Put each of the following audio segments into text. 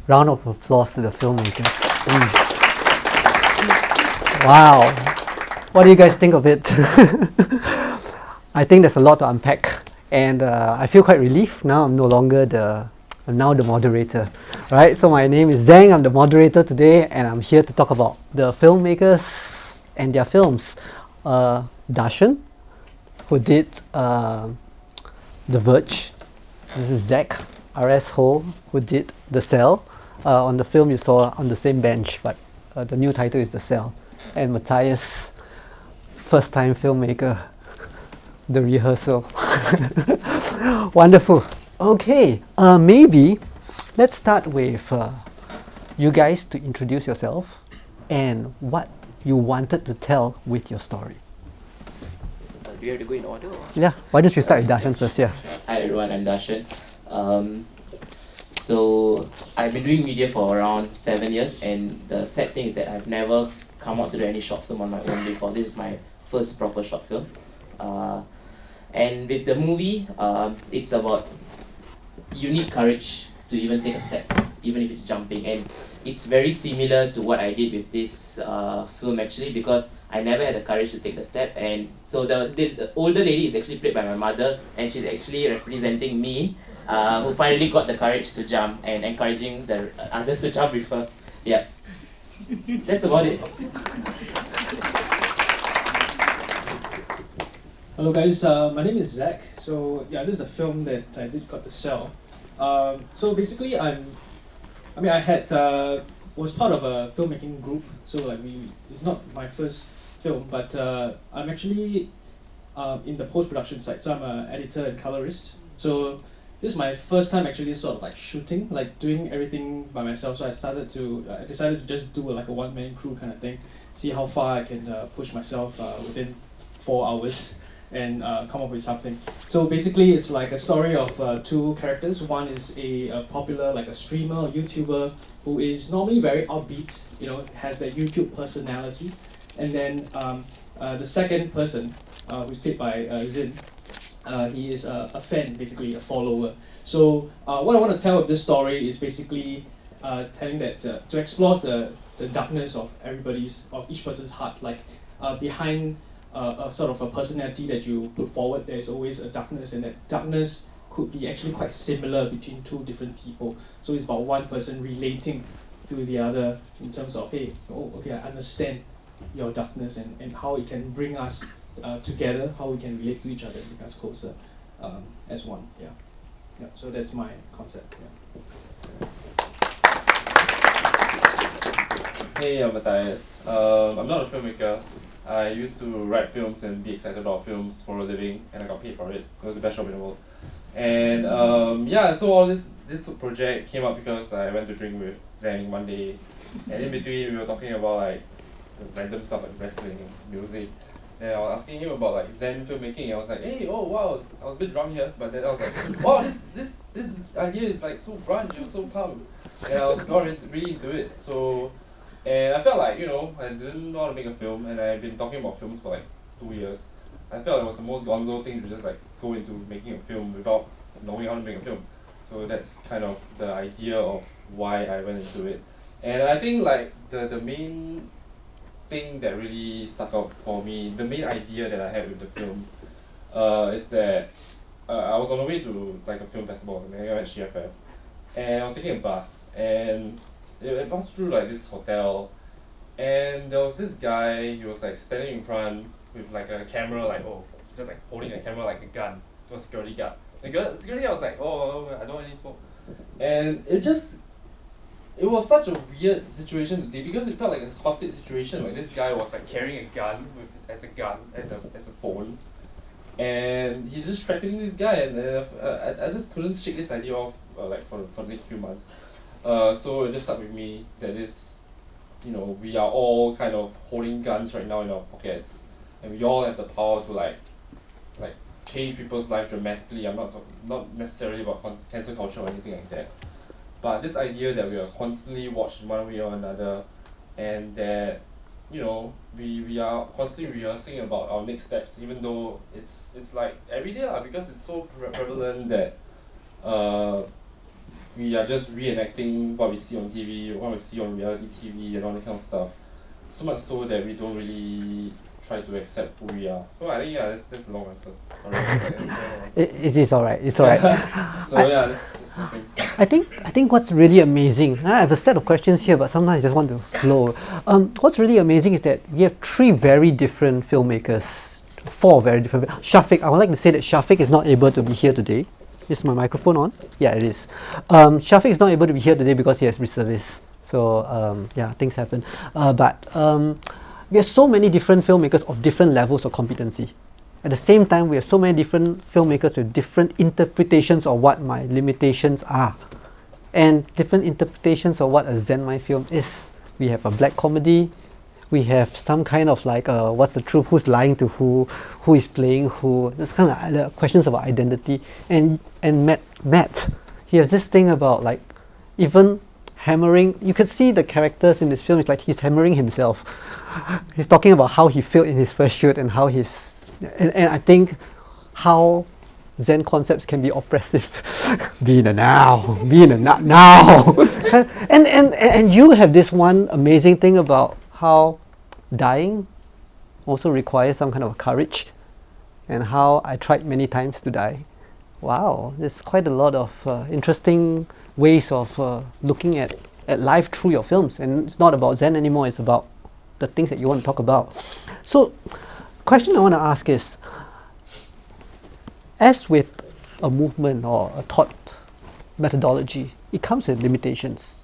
Round of applause to the filmmakers, please. Wow. What do you guys think of it? I think there's a lot to unpack, and I feel quite relieved now. I'm now the moderator, right? So my name is Tzang. I'm the moderator today, and I'm here to talk about the filmmakers and their films. Darshan, who did The Verge. This is Zach, R.S. Ho, who did The Cell. On the film you saw on the same bench, but the new title is The Cell. And Matthaeus, first-time filmmaker, The Rehearsal. Wonderful. Okay, maybe let's start with you guys to introduce yourself and what you wanted to tell with your story. Do you have to go in order? Or? Yeah, why don't you start with Darshan first? Yeah. Hi everyone, I'm Darshan. So I've been doing media for around 7 years, and the sad thing is that I've never come out to do any short film on my own before. This is my first proper short film. And with the movie, it's about you need courage to even take a step, even if it's jumping. And it's very similar to what I did with this film actually, because I never had the courage to take the step. And so the older lady is actually played by my mother, and she's actually representing me, who finally got the courage to jump and encouraging the others to jump with her. Yeah, that's about it. Hello guys, my name is Zach. So yeah, this is a film that I did called The Cell. So basically, I was part of a filmmaking group. So it's not my first film, but I'm actually in the post-production side. So I'm an editor and colorist. So this is my first time actually sort of like shooting, like doing everything by myself. So I decided to just do like a one-man crew kind of thing, see how far I can push myself within 4 hours. And come up with something. So basically it's like a story of two characters. One is a popular, like a streamer or YouTuber who is normally very upbeat, has that YouTube personality. And then the second person, who's played by Zen, he is a fan, basically a follower. So what I want to tell with this story is basically telling that to explore the darkness of each person's heart, like behind a sort of a personality that you put forward, there is always a darkness, and that darkness could be actually quite similar between two different people. So it's about one person relating to the other in terms of, hey, I understand your darkness, and how it can bring us together, how we can relate to each other, bring us closer as one. Yeah. So that's my concept. Yeah. Hey, I'm Matthaeus. I'm not a filmmaker. I used to write films and be excited about films for a living, and I got paid for it. It was the best job in the world. And so all this project came up because I went to drink with Zen one day, and in between we were talking about like random stuff like wrestling and music. And I was asking him about like Zen filmmaking. I was like, hey, oh wow, I was a bit drunk here, but then I was like, wow, this idea is like so brunch, it was so pumped, and I was really into it. So. And I felt like, I didn't want to make a film, and I've been talking about films for like 2 years. I felt it was the most gonzo thing to just like go into making a film without knowing how to make a film. So that's kind of the idea of why I went into it. And I think like the main thing that really stuck out for me, the main idea that I had with the film, is that I was on the way to like a film festival or something. I went to GFF, and I was taking a bus, and it passed through like this hotel, and there was this guy. He was like standing in front with like a camera, just like holding a camera like a gun to a security guard. The security guard was like, oh, I don't want any smoke, and it was such a weird situation today because it felt like a hostage situation. Like this guy was like carrying a gun as a phone, and he's just threatening this guy, and I just couldn't shake this idea off for the next few months. So it just stuck with me that we are all kind of holding guns right now in our pockets, and we all have the power to like change people's life dramatically. I'm not necessarily about cancel culture or anything like that, but this idea that we are constantly watched one way or another, and that we are constantly rehearsing about our next steps, even though it's like every day because it's so prevalent that we are just reenacting what we see on TV, what we see on reality TV and all that kind of stuff. So much so that we don't really try to accept who we are. So I think that's a long answer. Sorry. It's alright. It's alright. So yeah, that's my thing. I think what's really amazing. I have a set of questions here, but sometimes I just want to flow. What's really amazing is that we have 3 very different filmmakers, 4 very different. Shafiq, I would like to say that Shafiq is not able to be here today. Is my microphone on? Yeah, it is. Shafiq is not able to be here today because he has reservice. So yeah, things happen. But we have so many different filmmakers of different levels of competency. At the same time, we have so many different filmmakers with different interpretations of what my limitations are, and different interpretations of what a Zen-Mind film is. We have a black comedy. We have some kind of like what's the truth, who's lying to who is playing who. There's kind of questions about identity. And Matt, he has this thing about like even hammering. You could see the characters in this film. It's like he's hammering himself. He's talking about how he failed in his first shoot and how he's and I think how Zen concepts can be oppressive. Be in the now, be in the now. and you have this one amazing thing about how dying also requires some kind of courage, and how I tried many times to die. Wow, there's quite a lot of interesting ways of looking at life through your films, and it's not about Zen anymore, it's about the things that you want to talk about. So, question I want to ask is, as with a movement or a thought methodology, it comes with limitations.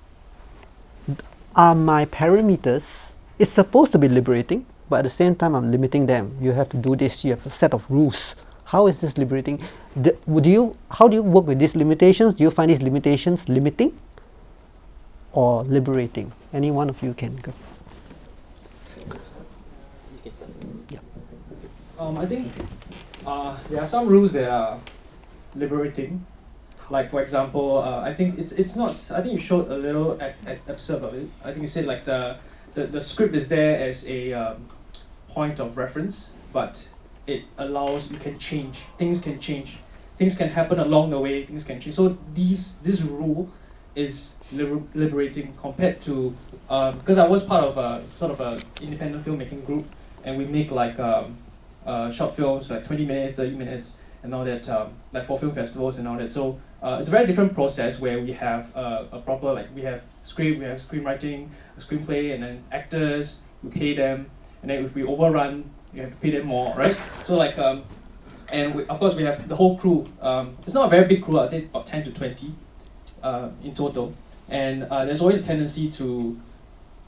Are my parameters, it's supposed to be liberating, but at the same time I'm limiting them. You have to do this, you have a set of rules. How is this liberating? How do you work with these limitations? Do you find these limitations limiting or liberating? Any one of you can go. Yeah. I think there are some rules that are liberating. Like for example, I think it's not. I think you showed a little excerpt of it. I think you said like the script is there as a point of reference, but it allows you can change. Things can change. Things can happen along the way. Things can change. So this rule is liberating compared to because I was part of a sort of a independent filmmaking group, and we make like short films like 20 minutes, 30 minutes, and all that, like for film festivals and all that. So it's a very different process where we have a proper, like we have script, we have screenwriting, a screenplay, and then actors, we pay them, and then if we overrun, you have to pay them more, right? So like, and of course we have the whole crew. It's not a very big crew, I think about 10 to 20 in total. And there's always a tendency to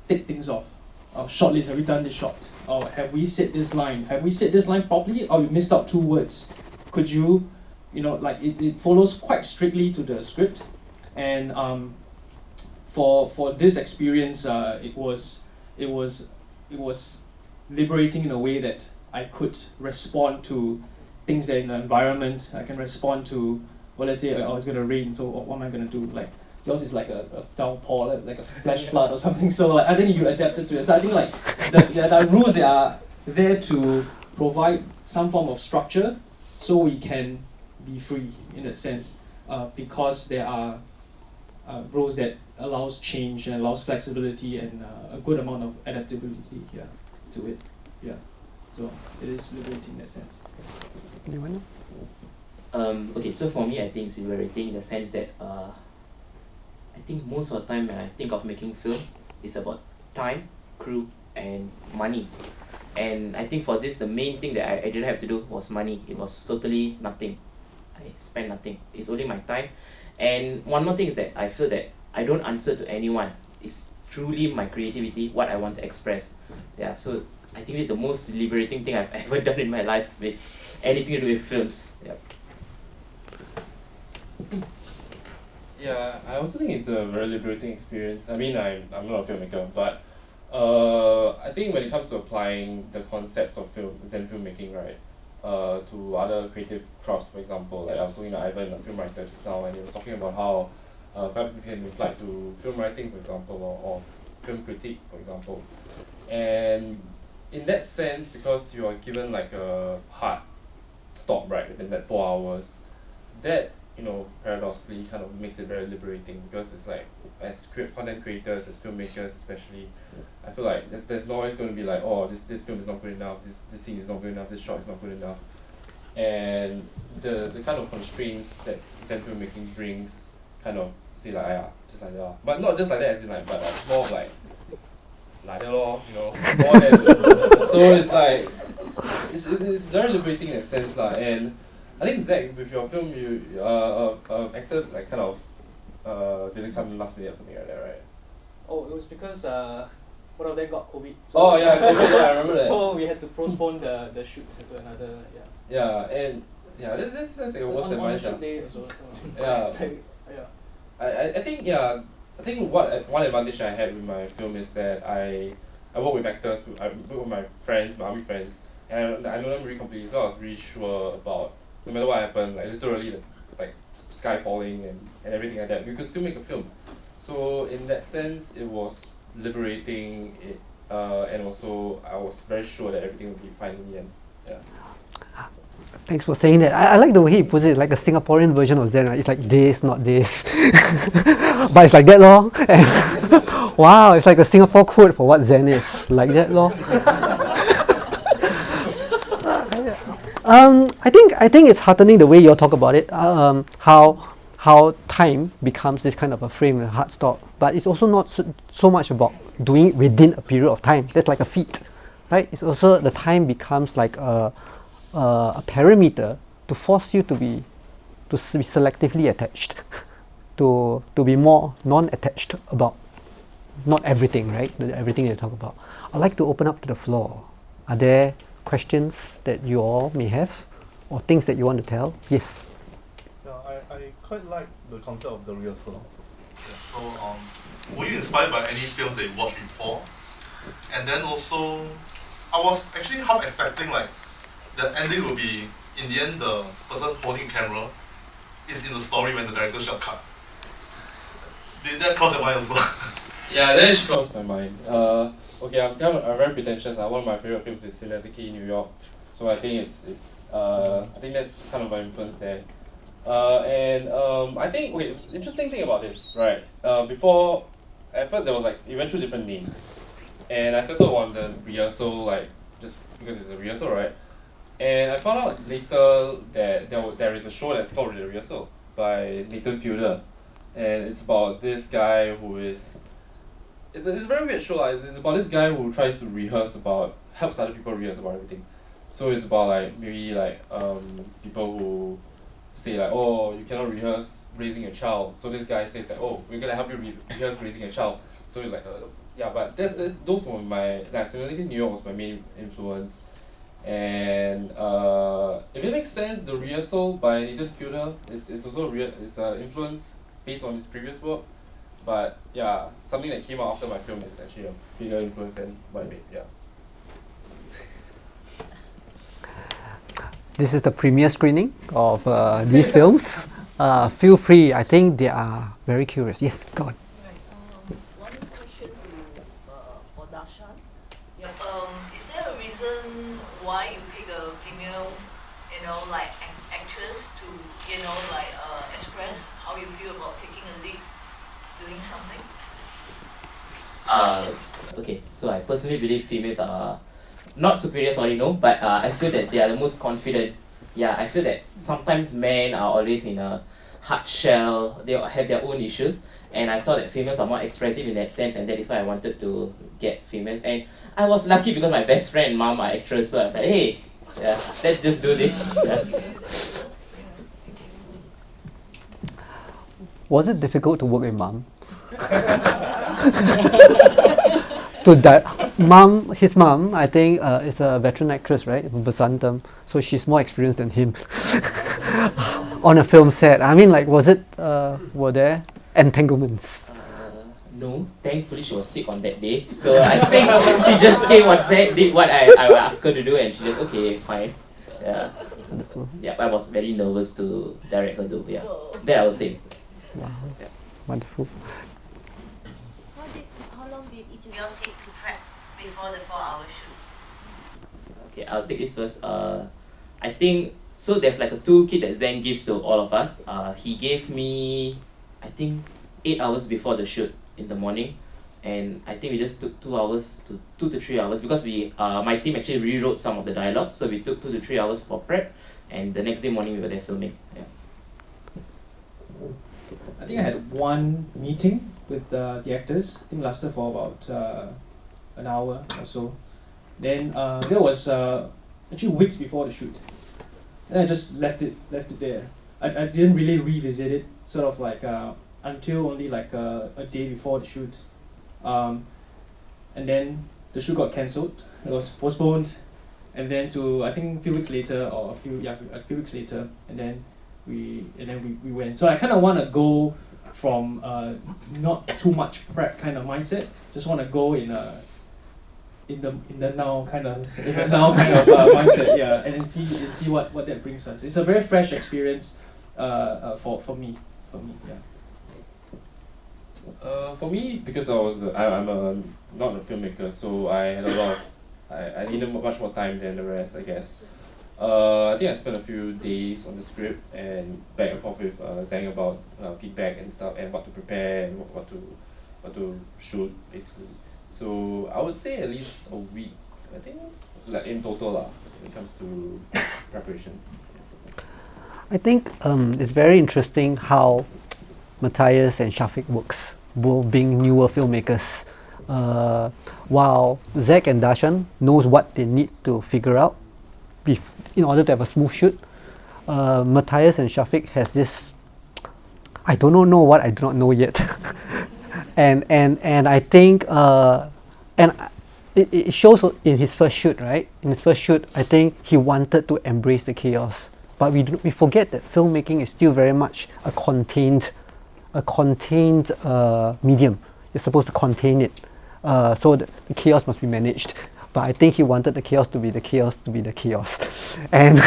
take things off. Shortlist, have we done this shot? Or have we said this line? Have we said this line properly? Or we missed out 2 words? Could you, like it follows quite strictly to the script. And for this experience, it was liberating in a way that I could respond to things that in the environment. I can respond to, well, let's say it's going to rain, so what am I going to do? Like yours is like a downpour, like a flash flood or something. So like I think you adapted to it. So I think like there are rules that are there to provide some form of structure, so we can be free in a sense, because there are rules that allows change and allows flexibility and a good amount of adaptability here to it. Yeah, so it is liberating in that sense. Okay, so for me, I think it's liberating in the sense that I think most of the time when I think of making film, it's about time, crew, and money. And I think for this, the main thing that I didn't have to do was money. It was totally nothing. I spent nothing. It's only my time. And one more thing is that I feel that I don't answer to anyone. It's truly my creativity, what I want to express. Yeah, so I think it's the most liberating thing I've ever done in my life with anything to do with films. Yeah. Yeah, I also think it's a very liberating experience. I mean, I'm not a filmmaker, but I think when it comes to applying the concepts of Zen filmmaking, right, to other creative crafts, for example, like I was looking at Ivan, a film writer just now, and he was talking about how perhaps this can be applied to film writing, for example, or film critique, for example. And in that sense, because you are given like a hard stop, right, within that 4 hours, that paradoxically kind of makes it very liberating, because it's like, as content creators, as filmmakers especially, I feel like there's always going to be like, oh, this film is not good enough, this scene is not good enough, this shot is not good enough, and the kind of constraints that Zen filmmaking brings kind of say like, yeah, just like that, but not just like that as in like, but like more of like that lor, more than so it's like it's very liberating in that sense lah. And I think Zach, with your film, you actor like kind of didn't come last minute or something like that, right? Oh, it was because one of them got COVID. So Oh yeah, I remember that. So we had to postpone the shoot to another Yeah, and yeah, that's like a worse than mine. On the shoot day also. Yeah. Yeah. I think one advantage I had with my film is that I work with actors, I work with my friends, my army friends, and I know them really completely, so I was really sure about no matter what happened, like literally like sky falling and everything like that, we could still make a film. So in that sense, it was liberating, and also I was very sure that everything would be fine in the end. Yeah. Thanks for saying that. I like the way he puts it, like a Singaporean version of Zen, right? It's like this, not this. But it's like that, lor. And wow, it's like a Singapore quote for what Zen is. Like that, lor. I think it's heartening the way you all talk about it. How time becomes this kind of a frame, a hard stop. But it's also not so much about doing it within a period of time. That's like a feat, right? It's also the time becomes like a parameter to force you to be selectively attached, to be more non-attached about not everything, right? Everything they talk about. I'd like to open up to the floor. Are there questions that you all may have, or things that you want to tell? Yes. Yeah, I quite like the concept of the rehearsal. Yeah, so were you inspired by any films that you watched before? And then also, I was actually half expecting like the ending will be, in the end, the person holding camera is in the story when the director shot cut. Did that cross your mind also? Yeah, that actually crossed my mind. Okay, I'm very pretentious. One of my favorite films is New York, so I think I think that's kind of my influence there. I think interesting thing about this, right? Before, at first there was like, it went through different names, and I settled on the rehearsal, like just because it's a rehearsal, right? And I found out later that there is a show that's called The Rehearsal by Nathan Fielder, and it's about this guy who is. It's a very weird show. It's about this guy who tries to helps other people rehearse about everything. So it's about like maybe like people who say like, oh, you cannot rehearse raising a child. So this guy says like, oh, we're gonna help you rehearse raising a child. So it's like yeah, but those were my Singaporean New York was my main influence. And if it makes sense, The Rehearsal by Nathan Fielder, it's also it's an influence based on his previous work. But yeah, something that came out after my film is actually a bigger influence than what I made. Yeah. This is the premiere screening of these films. Feel free. I think they are very curious. Yes, go on. Right. One question for Darshan. Yeah. Is there a reason why you pick a female, like actress to, express how you feel about taking a lead, doing something? Okay, so I personally believe females are not superior, but I feel that they are the most confident. Yeah, I feel that sometimes men are always in a hard shell, they have their own issues, and I thought that females are more expressive in that sense, and that is why I wanted to get females. And I was lucky because my best friend, mom, are actress, so I was like, hey, yeah, let's just do this. Yeah. Was it difficult to work with mom? His mom, I think, is a veteran actress, right? Vasantham, so she's more experienced than him on a film set. I mean, like, was it? Were there entanglements? No, thankfully she was sick on that day, so I think she just came on set, did what I asked her to do, and she just okay, fine. Yeah, yeah. I was very nervous to direct her though. Yeah, that I was saying. Wow, wonderful. How long did each of you all take to prep before the 4-hour shoot? Okay, I'll take this first. I think, so there's like a toolkit that Zen gives to all of us. He gave me, I think, 8 hours before the shoot in the morning, and I think we just took 2 hours to 2 to 3 hours, because we my team actually rewrote some of the dialogues, so we took 2 to 3 hours for prep, and the next day morning we were there filming. Yeah. I think I had one meeting with the actors. I think lasted for about an hour or so. Then that was actually weeks before the shoot. And I just left it there. I didn't really revisit it, sort of like until only like a day before the shoot. And then the shoot got cancelled. It was postponed, and then to I think a few weeks later, or a few weeks later, and then we went. So I kind of want to go from not too much prep kind of mindset. Just want to go in the now kind of mindset, yeah, and then see what that brings us. It's a very fresh experience for me, yeah. For me, because I'm not a filmmaker, so I had a lot of, I needed much more time than the rest, I guess. I think I spent a few days on the script and back and forth with Tzang about feedback and stuff, and what to prepare and what to shoot, basically. So I would say at least a week, I think, like in total when it comes to preparation. I think it's very interesting how Matthaeus and Shafiq works, both being newer filmmakers. While Zach and Darshan knows what they need to figure out in order to have a smooth shoot, Matthaeus and Shafiq has this, I do not know what I do not know yet. and I think it shows in his first shoot, right? In his first shoot, I think he wanted to embrace the chaos, but we forget that filmmaking is still very much a contained medium. You're supposed to contain it, so the chaos must be managed. But I think he wanted the chaos to be the chaos to be the chaos, and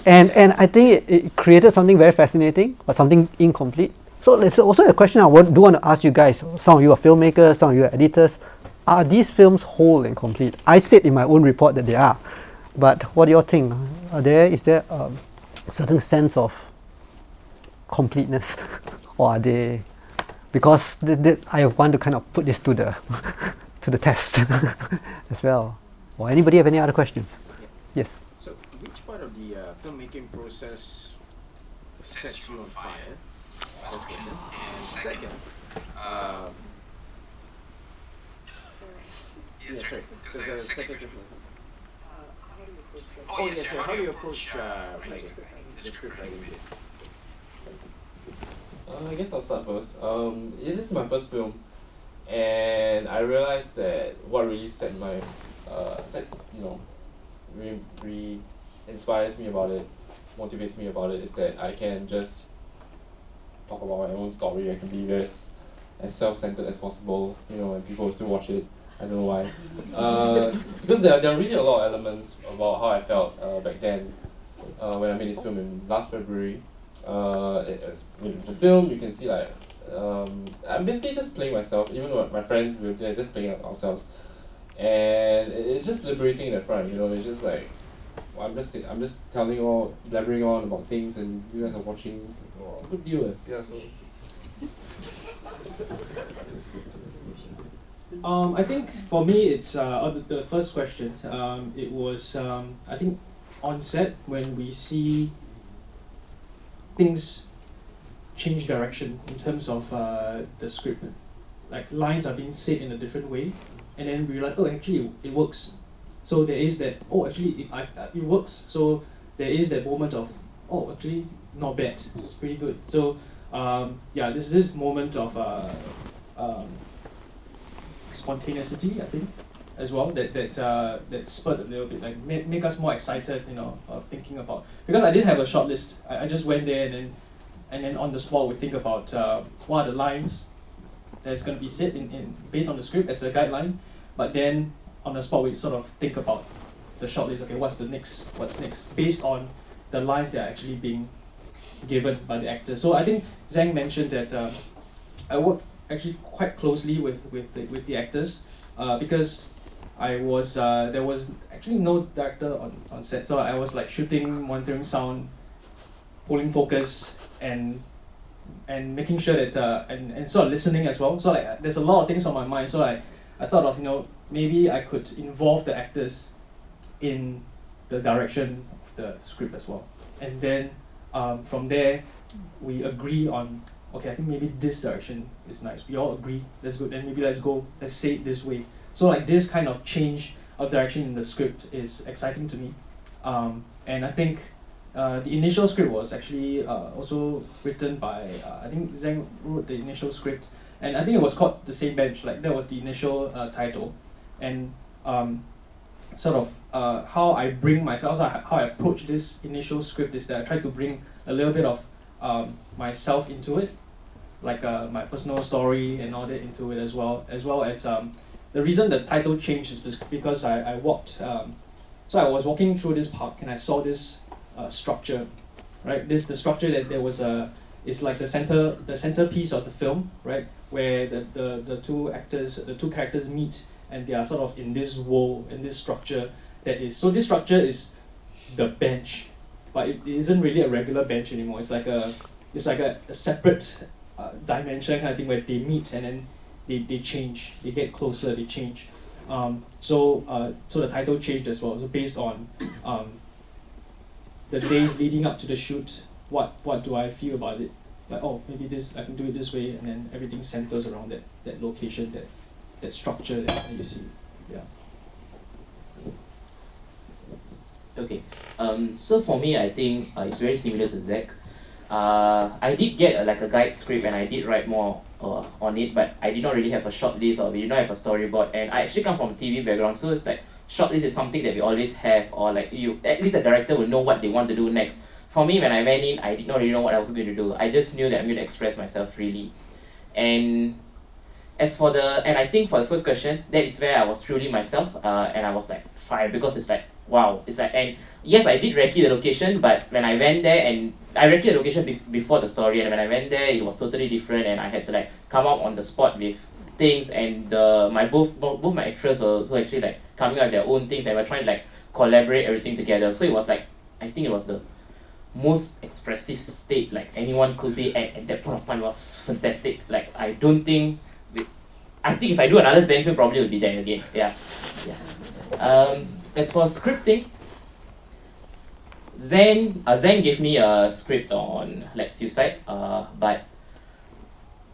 and I think it created something very fascinating, but something incomplete. So it's also a question I want to ask you guys. Some of you are filmmakers, some of you are editors. Are these films whole and complete? I said in my own report that they are, but what do you all think? Is there a certain sense of completeness, or are they? Because I want to kind of put this to the test as well. Or anybody have any other questions? Yeah. Yes. So, which part of the filmmaking process sets you on fire? First question. And second, yeah, sorry. The second question. Oh yes, how do you approach writing, the script writing bit? I guess I'll start first. This is my first film, and I realized that what really inspires me about it, motivates me about it, is that I can just talk about my own story. I can be as self-centered as possible, and people will still watch it. I don't know why. Because there are really a lot of elements about how I felt back then when I made this film in last February. With the film, you can see like I'm basically just playing myself. Even though my friends, we're just playing ourselves, and it's just liberating in the front. It's just like I'm just blabbering on about things, and you guys are watching. Good deal, yeah. So. I think for me it's the first question. It was I think on set when we see things change direction in terms of the script, like lines are being said in a different way, and then we're like, oh, actually it works. So there is that, oh, actually it works. So there is that moment of, oh, actually not bad, it's pretty good. So there's this moment of spontaneity, I think, as well, that spurred a little bit, like make us more excited, of thinking about, because I didn't have a short list. I just went there and then on the spot we think about what are the lines that's going to be said in based on the script as a guideline, but then on the spot we sort of think about the short list. Okay, what's next based on the lines that are actually being given by the actor. So I think Tzang mentioned that I worked actually quite closely with the actors because there was actually no director on set, so I was like shooting, monitoring sound, pulling focus, and making sure that and sort of listening as well. So like there's a lot of things on my mind. So I thought of maybe I could involve the actors in the direction of the script as well, and then from there we agree on, okay, I think maybe this direction is nice. We all agree, that's good. Then maybe let's say it this way. So like this kind of change of direction in the script is exciting to me, and I think the initial script was actually also written by I think Tzang wrote the initial script, and I think it was called The Same Bench. Like that was the initial title, and sort of how I bring myself, how I approach this initial script is that I try to bring a little bit of myself into it, like my personal story and all that into it as well as the reason the title changed is because I walked, so I was walking through this park and I saw this structure, right? The structure that there was is like the centerpiece of the film, right? Where the two characters meet and they are sort of in this world, in this structure that is, so this structure is the bench, but it isn't really a regular bench anymore. It's like a separate dimension kind of thing where they meet and then they change, they get closer, they change. So the title changed as well. So based on the days leading up to the shoot, what do I feel about it? Like, oh, maybe I can do it this way, and then everything centers around that location, that structure that you see. Yeah. Okay, so for me, I think it's very similar to Zach. I did get like a guide script and I did write more on it, but I did not really have a short list or we did not have a storyboard. And I actually come from a TV background, so it's like short list is something that we always have, or like at least the director will know what they want to do next. For me, when I went in, I did not really know what I was going to do. I just knew that I'm going to express myself freely. And I think for the first question, that is where I was truly myself, and I was like 5, because it's like, wow, it's like, and yes, I did recce the location, but when I went there, and I recce the location before the story, and when I went there, it was totally different, and I had to like come up on the spot with things, and both my actors were also actually like coming up with their own things, and we're trying to like collaborate everything together. So it was like, I think it was the most expressive state like anyone could be at that point of time. It was fantastic. Like I think if I do another Zen film, probably would be there again. Yeah. As for scripting, Zen gave me a script on like suicide. But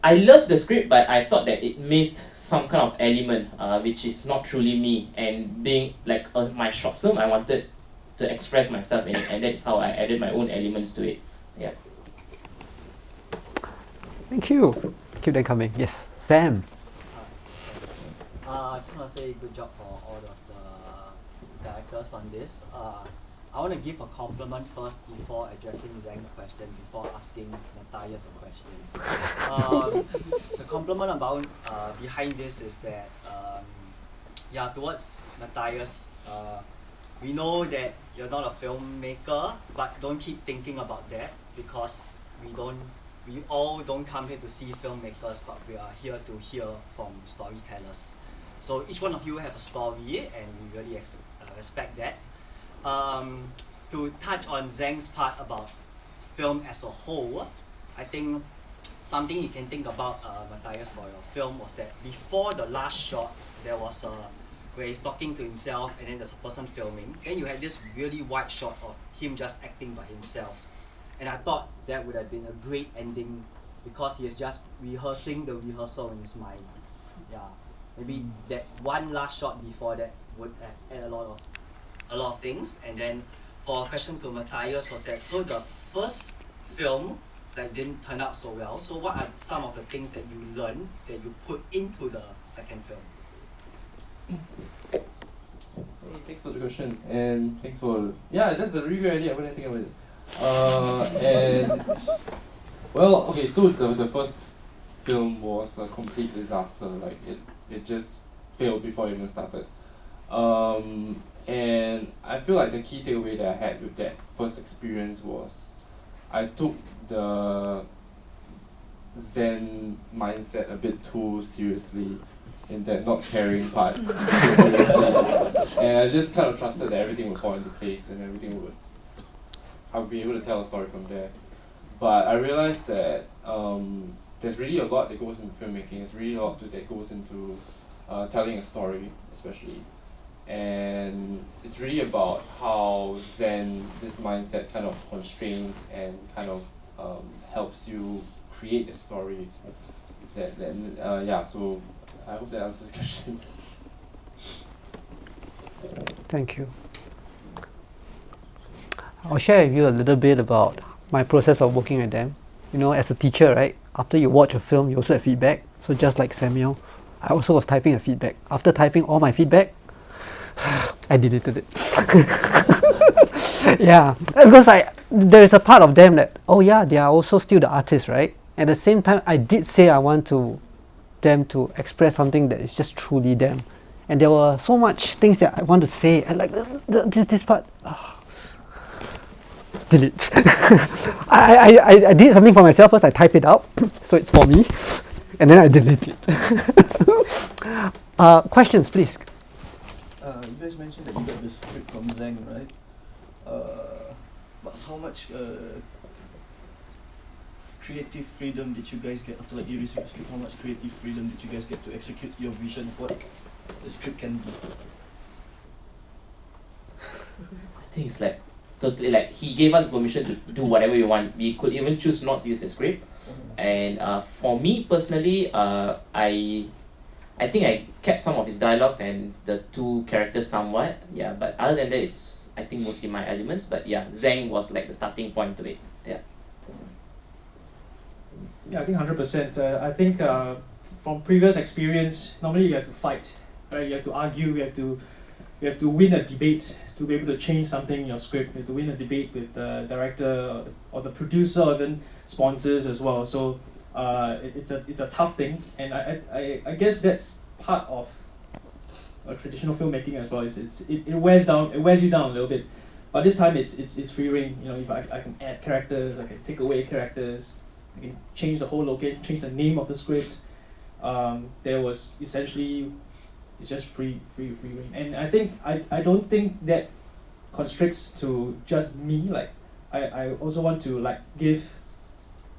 I loved the script, but I thought that it missed some kind of element, which is not truly me. And being like my short film, I wanted to express myself in it, and that's how I added my own elements to it. Yeah. Thank you. Keep them coming. Yes, Sam. I just want to say good job for all of the directors on this. I want to give a compliment first before addressing Zhang's question, before asking Matthaeus a question. The compliment about behind this is that, towards Matthaeus, we know that you're not a filmmaker, but don't keep thinking about that, because we all don't come here to see filmmakers, but we are here to hear from storytellers. So each one of you have a story, and we really respect that. To touch on Zhang's part about film as a whole, I think something you can think about, Matthaeus, for your film was that before the last shot, there was where he's talking to himself, and then there's a person filming. Then you had this really wide shot of him just acting by himself. And I thought that would have been a great ending, because he is just rehearsing the rehearsal in his mind. Yeah, maybe that one last shot before that would have added a lot of things. And then for a question to Matthaeus was that, so the first film that didn't turn out so well, so what are some of the things that you learned that you put into the second film? Hey, thanks for the question, and thanks for that's a really good idea. I wouldn't think about it. And well, okay, so the first film was a complete disaster. Like it just failed before it even started. And I feel like the key takeaway that I had with that first experience was I took the Zen mindset a bit too seriously. in that not caring part. Seriously. And I just kind of trusted that everything would fall into place and I'll be able to tell a story from there. But I realized that there's really a lot that goes into filmmaking. There's really a lot that goes into telling a story, especially. And it's really about how Zen, this mindset, kind of constrains and kind of helps you create a story. So I hope that answers the question. Thank you. I'll share with you a little bit about my process of working with them. You know, as a teacher, right? After you watch a film, you also have feedback. So just like Samuel, I also was typing a feedback. After typing all my feedback, I deleted it. Yeah, because there is a part of them that, oh yeah, they are also still the artists, right? At the same time, I did say I want them to express something that is just truly them. And there were so much things that I want to say, and like this part, delete. I did something for myself first. I type it out, so it's for me, and then I delete it. Questions, please. You guys mentioned that you got the script from Tzang, right? But how much creative freedom did you guys get after you received the script? How much creative freedom did you guys get to execute your vision of what the script can be? I think it's like totally like he gave us permission to do whatever we want. We could even choose not to use the script. And for me personally, I think I kept some of his dialogues and the two characters somewhat. Yeah, but other than that, it's I think mostly my elements. But yeah, Tzang was like the starting point to it. Yeah. Yeah, I think 100%. I think from previous experience, normally you have to fight, right? You have to argue. You have to win a debate to be able to change something in your script. You have to win a debate with the director or the producer or even sponsors as well. So it's a tough thing, and I guess that's part of traditional filmmaking as well. It wears you down a little bit, but this time it's free reign. You know, if I can add characters, I can take away characters, I can change the whole location, change the name of the script. There was essentially it's just free reign, and I think I don't think that constricts to just me. Like I also want to like give,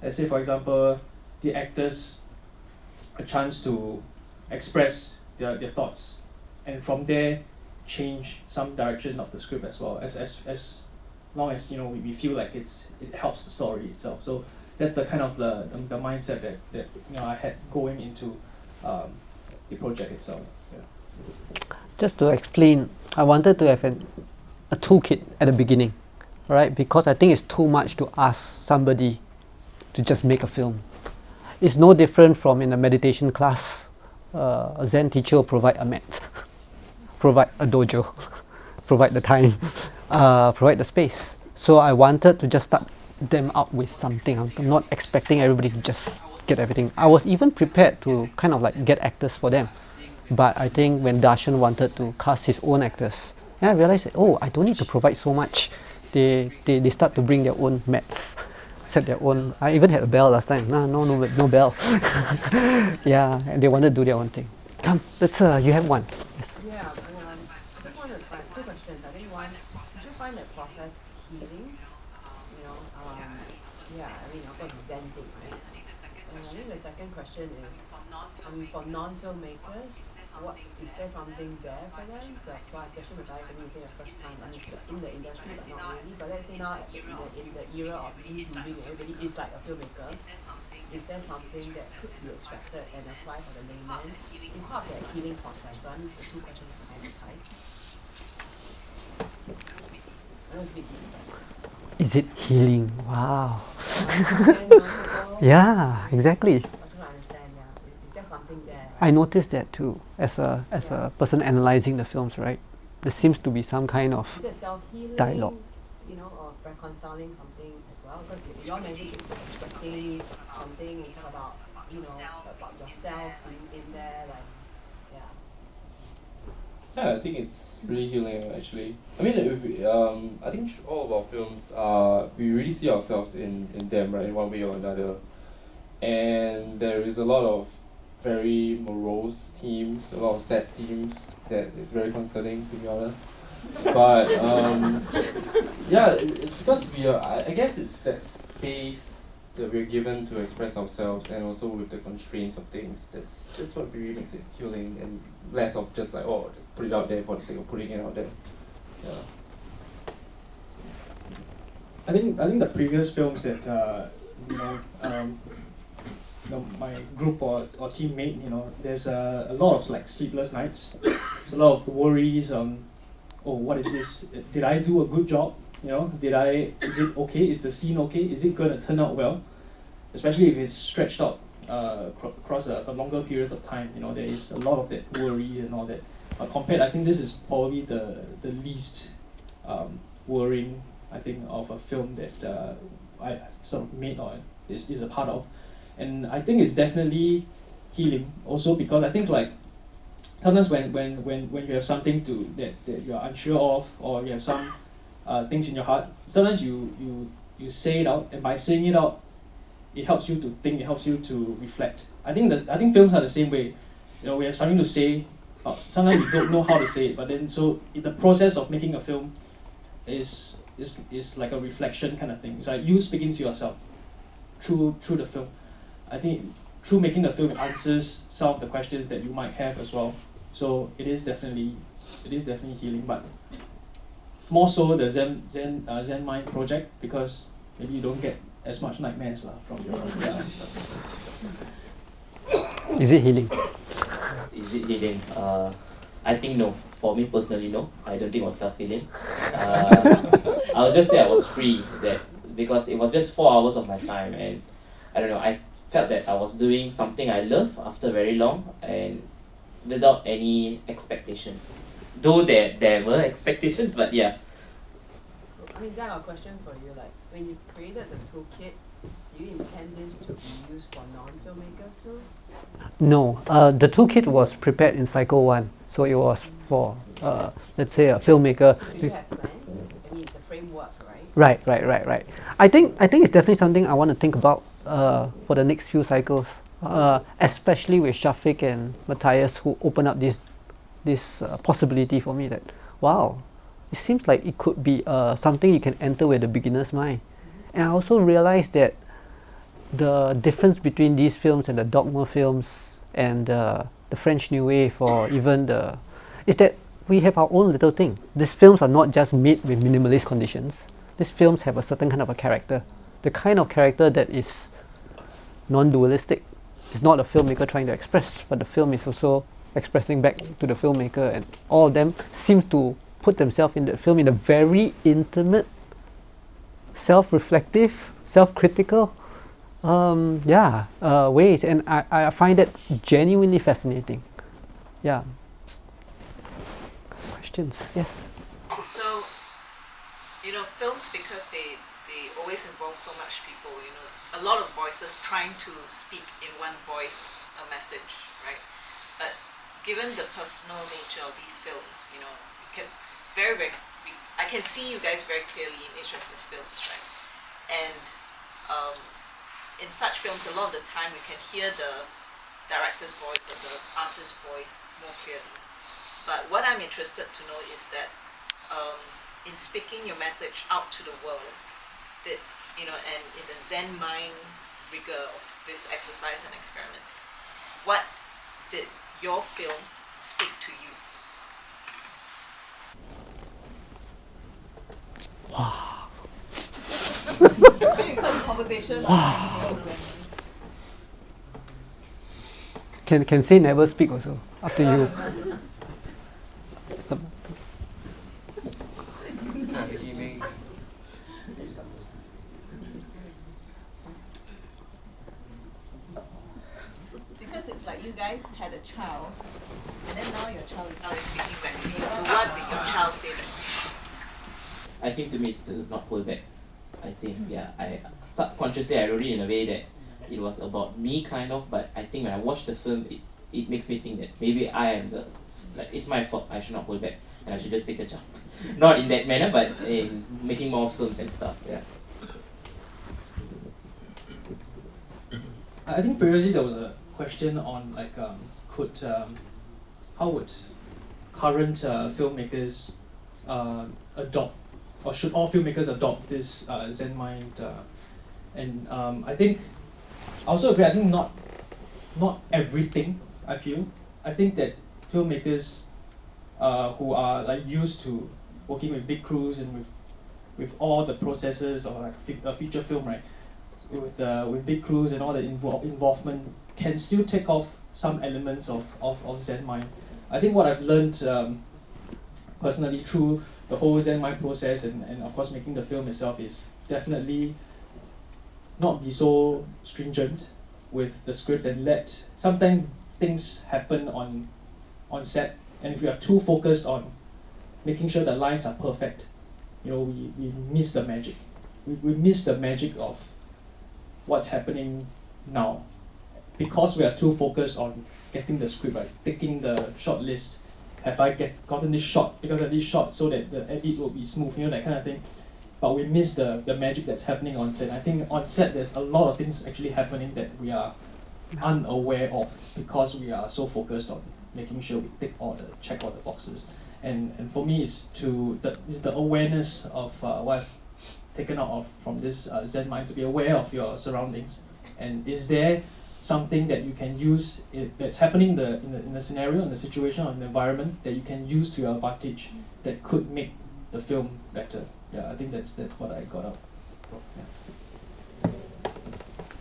let's say for example, the actors a chance to express their thoughts, and from there change some direction of the script as well, as long as you know we feel like it helps the story itself. So that's the kind of the mindset that you know I had going into the project itself. Yeah. Just to explain, I wanted to have a toolkit at the beginning, right? Because I think it's too much to ask somebody to just make a film. It's no different from in a meditation class. A Zen teacher will provide a mat, provide a dojo, provide the time, provide the space. So I wanted to just start them out with something. I'm not expecting everybody to just get everything. I was even prepared to kind of like get actors for them. But I think when Darshan wanted to cast his own actors, then I realized that, oh, I don't need to provide so much. They start to bring their own mats, set their own. I even had a bell last time. No bell. Yeah, and they wanted to do their own thing. Come, let's. You have one. Yes. Yeah, I just wanted to find two questions. I think one, did you find that process healing? You know, yeah, I mean, of course, Zen thing, right? And I think the second question is, for non-filmmakers, is there something there for them to explore, especially with guys when you say the first time in the industry, but not really. But let's say now in the era of moving, everybody is like a filmmaker. Is there something that could be extracted and applied for the layman in part of the healing process? So I mean, the two questions are kind of tied. I don't think Is it healing? Wow. Yeah, exactly. I noticed that too, as a person analysing the films, right? There seems to be some kind of dialogue. You know, or reconciling something as well, because you're maybe expressing something and talk about, you know, about yourself in there, like, yeah. Yeah, I think it's really healing actually. I mean, I think all of our films, we really see ourselves in them, right, in one way or another. And there is a lot of very morose themes, a lot of sad themes that is very concerning, to be honest. But yeah, because I guess it's that space that we're given to express ourselves, and also with the constraints of things. That's what really makes it healing, and less of just like, oh, just put it out there for the sake of putting it out there. Yeah. I think the previous films that my group or team made, there's a lot of like sleepless nights. There's a lot of worries on, oh, what is this? Did I do a good job? Is it okay? Is the scene okay? Is it gonna turn out well? Especially if it's stretched out across a longer periods of time. There is a lot of that worry and all that. Compared, I think this is probably the least worrying, I think, of a film that I sort of made or is a part of. And I think it's definitely healing also, because I think like sometimes when you have something that you are unsure of, or you have some things in your heart, sometimes you say it out, and by saying it out, it helps you to think, it helps you to reflect. I think films are the same way. We have something to say, sometimes we don't know how to say it, but then so in the process of making a film is like a reflection kind of thing. It's like you speaking to yourself through the film. I think through making the film, it answers some of the questions that you might have as well. So it is definitely healing, but more so the Zen-Mind project, because maybe you don't get as much nightmares from your Is it healing? Is it healing? I think no. For me personally, no. I don't think it was self-healing. I'll just say I was free, because it was just 4 hours of my time, and I don't know, I felt that I was doing something I love after very long and without any expectations. Though there were expectations, but yeah. I mean, Tzang, a question for you. Like, when you created the toolkit, do you intend this to be used for non-filmmakers too? No, the toolkit was prepared in cycle 1, so it was for, let's say, a filmmaker. Do you have plans? I mean, it's a framework, right? Right. I think it's definitely something I want to think about for the next few cycles, especially with Shafiq and Matthaeus, who open up this possibility for me that, wow, it seems like it could be something you can enter with a beginner's mind. And I also realized that the difference between these films and the Dogma films and the French New Wave, or even is that we have our own little thing. These films are not just made with minimalist conditions. These films have a certain kind of a character. The kind of character that is non-dualistic. It's not a filmmaker trying to express, but the film is also expressing back to the filmmaker, and all of them seem to put themselves in the film in a very intimate, self-reflective, self-critical ways, and I find that genuinely fascinating. Yeah. Questions? Yes. So, films, because they always involve so much people, it's a lot of voices trying to speak in one voice a message, right? But given the personal nature of these films, it's very, very, I can see you guys very clearly in each of the films, right? And in such films, a lot of the time we can hear the director's voice or the artist's voice more clearly. But what I'm interested to know is that in speaking your message out to the world, that and in the Zen mind rigor of this exercise and experiment, what did your film speak to you? Wow. Conversation. Can say never speak also. Up to you. Because it's like you guys had a child, and then now your child is now speaking back to you. So what did your child say back? I think to me it's to not hold back. I think, I subconsciously I wrote it in a way that it was about me kind of, but I think when I watch the film, it makes me think that maybe I am it's my fault, I should not hold back, and I should just take a jump. Not in that manner, but in making more films and stuff, I think previously there was question on like how would current filmmakers adopt, or should all filmmakers adopt this Zen-Mind? And I think I also agree. I think not everything. I think that filmmakers who are like used to working with big crews and with all the processes of like a feature film, right? With big crews and all the involvement, can still take off some elements of Zen-Mind. I think what I've learned personally through the whole Zen-Mind process and of course making the film itself is definitely not be so stringent with the script and let sometimes things happen on set, and if we are too focused on making sure the lines are perfect, we miss the magic. We miss the magic of what's happening now because we are too focused on getting the script right, taking the shot list. Have I gotten this shot because of this shot so that the edit will be smooth, that kind of thing. But we miss the magic that's happening on set. I think on set there's a lot of things actually happening that we are unaware of because we are so focused on making sure we check all the boxes. And for me, it's the awareness of what I've taken out from this Zen-Mind, to be aware of your surroundings. And is there something that you can use that's happening in the scenario, in the situation, or in the environment that you can use to your advantage that could make the film better? Yeah, I think that's what I got out. Yeah.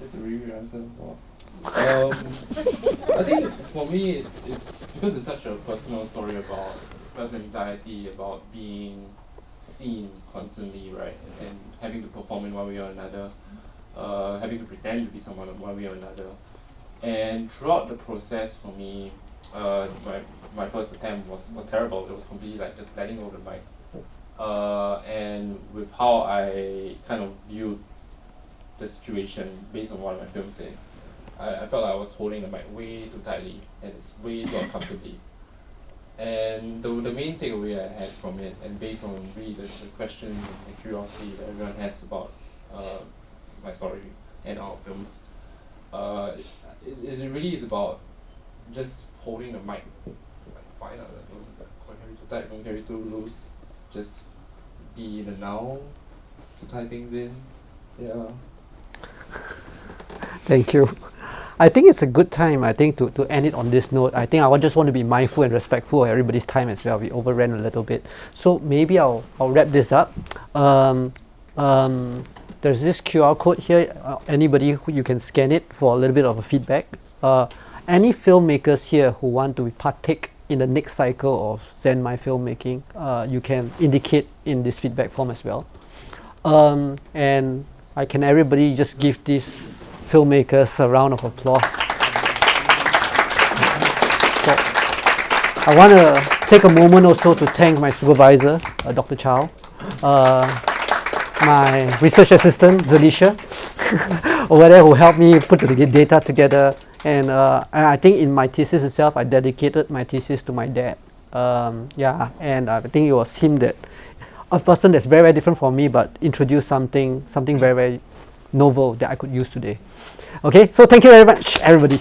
That's a really good answer. Wow. I think for me, it's because it's such a personal story about perhaps anxiety, about being seen constantly, right, and having to perform in one way or another, having to pretend to be someone in one way or another. And throughout the process, for me, my first attempt was terrible. It was completely like just letting go of the mic. And with how I kind of viewed the situation based on what my film said, I felt like I was holding the mic way too tightly and it's way too uncomfortably. And the main takeaway I had from it, and based on really the questions and the curiosity that everyone has about my story and our films, it really is about just holding the mic like fine, don't carry too tight, don't carry too loose, just be in the now to tie things in. Yeah. Thank you. I think it's a good time, to end it on this note. I think I just want to be mindful and respectful of everybody's time as well. We overran a little bit. So maybe I'll wrap this up. There's this QR code here. Anybody who you can scan it for a little bit of a feedback. Any filmmakers here who want to partake in the next cycle of Zen-Mind Filmmaking, you can indicate in this feedback form as well. And can everybody just give these filmmakers a round of applause. So, I want to take a moment also to thank my supervisor, Dr. Chow, my research assistant, Zalisha, over there, who helped me put the data together. And I think in my thesis itself, I dedicated my thesis to my dad. And I think it was him that, a person that's very, very different from me, but introduced something very, very novel that I could use today. Okay, so thank you very much, everybody.